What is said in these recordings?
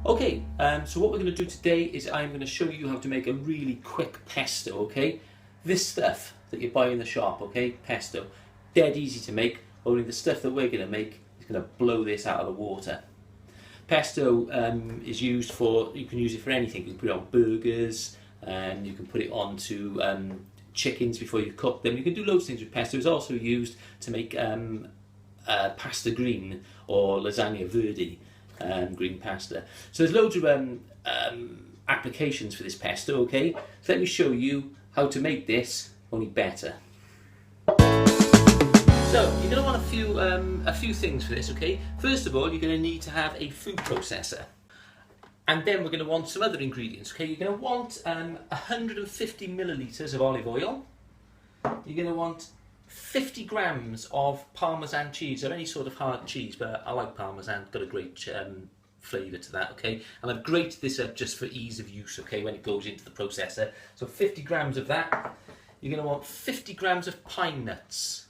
Okay, so what we're going to do today is I'm going to show you how to make a really quick pesto, okay? This stuff that you buy in the shop, okay, pesto, dead easy to make, only the stuff that we're going to make is going to blow this out of the water. Pesto is used for, you can use it for anything. You can put it on burgers, and you can put it onto chickens before you cook them. You can do loads of things with pesto. It's also used to make pasta green or lasagna verde. Green pasta. So there's loads of applications for this pesto, okay? So let me show you how to make this, only better. So you're going to want a few things for this, okay? First of all, you're going to need to have a food processor. And then we're going to want some other ingredients, okay? You're going to want 150 millilitres of olive oil. You're going to want 50 grams of Parmesan cheese, or any sort of hard cheese, but I like Parmesan, got a great flavour to that, okay? And I've grated this up just for ease of use, okay, when it goes into the processor. So 50 grams of that. You're going to want 50 grams of pine nuts.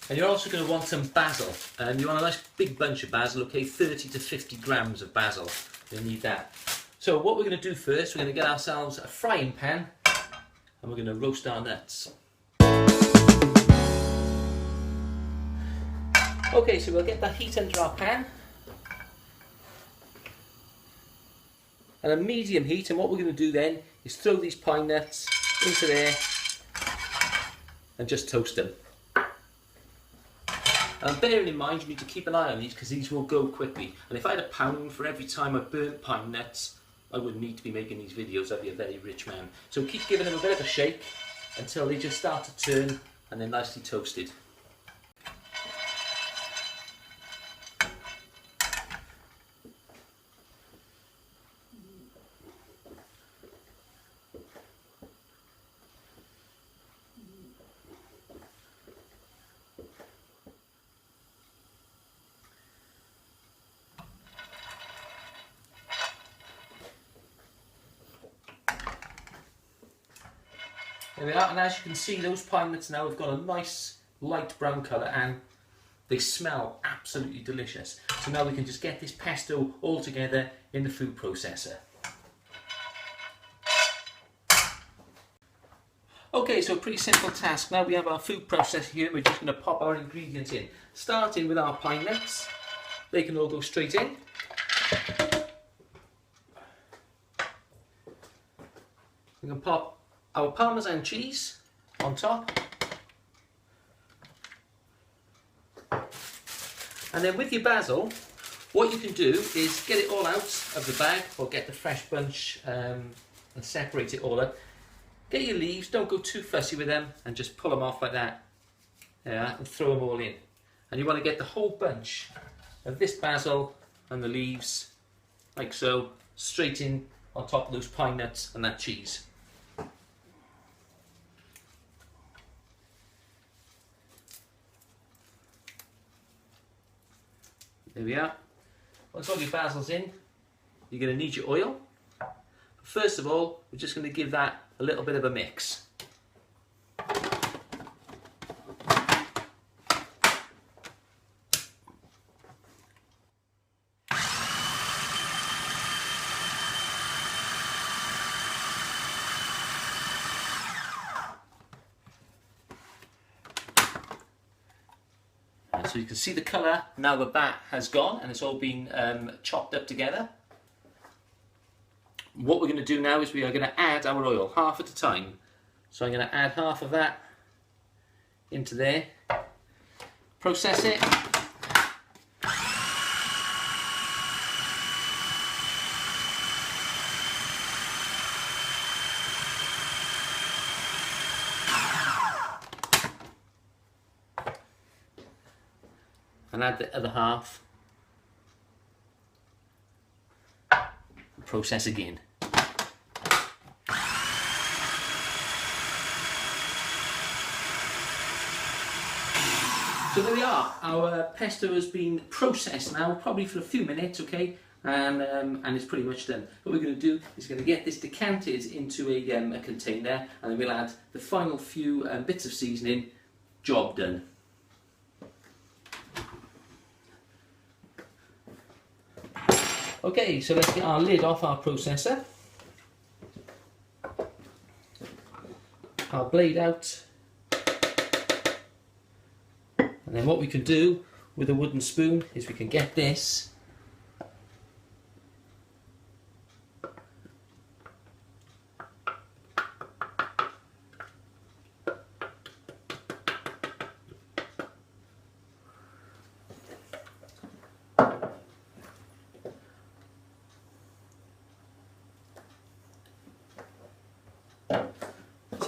And you're also going to want some basil. And you want a nice big bunch of basil, okay, 30 to 50 grams of basil. You'll need that. So what we're going to do first, we're going to get ourselves a frying pan, and we're going to roast our nuts. Okay, so we'll get that heat under our pan, and a medium heat, and what we're going to do then is throw these pine nuts into there and just toast them. And bearing in mind you need to keep an eye on these because these will go quickly, and if I had £1 for every time I burnt pine nuts, I wouldn't need to be making these videos. I'd be a very rich man. So keep giving them a bit of a shake until they just start to turn and they're nicely toasted. There we are, and as you can see, those pine nuts now have got a nice light brown colour and they smell absolutely delicious. So now we can just get this pesto all together in the food processor. Okay, so a pretty simple task. Now we have our food processor here, we're just going to pop our ingredients in. Starting with our pine nuts, they can all go straight in. We can pop our Parmesan cheese on top, and then with your basil, what you can do is get it all out of the bag, or get the fresh bunch and separate it all up. Get your leaves, don't go too fussy with them, and just pull them off like that, and throw them all in. And you want to get the whole bunch of this basil and the leaves, like so, straight in on top of those pine nuts and that cheese. There we are. Once all your basil's in, you're going to need your oil. First of all, we're just going to give that a little bit of a mix. So you can see the colour now that has gone and it's all been chopped up together. What we're going to do now is we are going to add our oil half at a time. So I'm going to add half of that into there, process it. And add the other half, process again. So there we are, our pesto has been processed now, probably for a few minutes, okay, and it's pretty much done. What we're going to do is going to get this decanted into a container, and then we'll add the final few bits of seasoning. Job done. Okay, so let's get our lid off our processor. Our blade out. And then what we can do with a wooden spoon is we can get this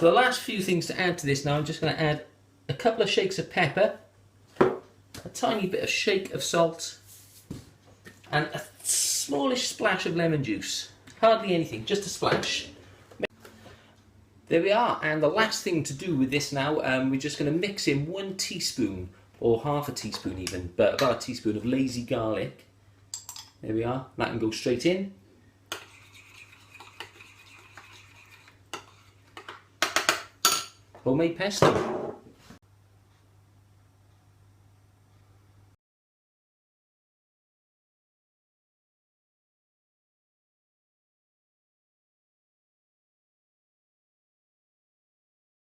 So the last few things to add to this now, I'm just going to add a couple of shakes of pepper, a tiny bit of shake of salt, and a smallish splash of lemon juice. Hardly anything, just a splash. There we are, and the last thing to do with this now, we're just going to mix in 1 teaspoon, or half a teaspoon even, but about a teaspoon of lazy garlic. There we are, that can go straight in. Homemade pesto.